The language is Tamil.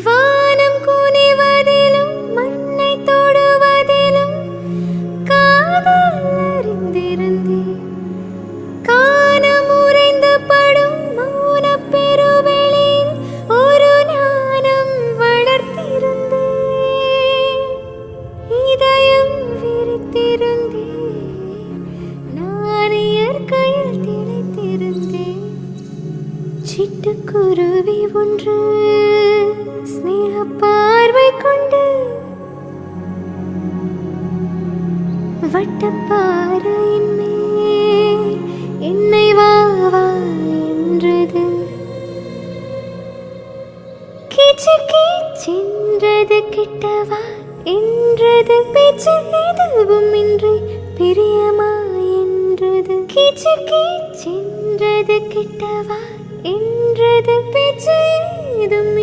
வானம் குனிவதிலும் மண்ணை தொடுவதிலும் காதல் அறிந்திருந்தேன். கானம் உறைந்து படும் மௌன பெருவெளியில் ஒரு ஞானம் வளர்த்திருந்தேன். இதயம் விரித்திருந்தேன். நான் இயற்கையில் திளைத்திருந்தேன். சிட்டுக்குருவி ஒன்று ஸ்நேக பார்வை கொண்டு வட்டப்பாறையின் மேல் என்னை வா வா என்றது. கீச்சு கீச்சென்றது கிட்டவா என்றது. பேச்சு எதுவும் இன்றி பிரியமா என்றது. கீச்சு கீச்சென்றது கிட்டவா என்றது. பேச்சு ஏதும்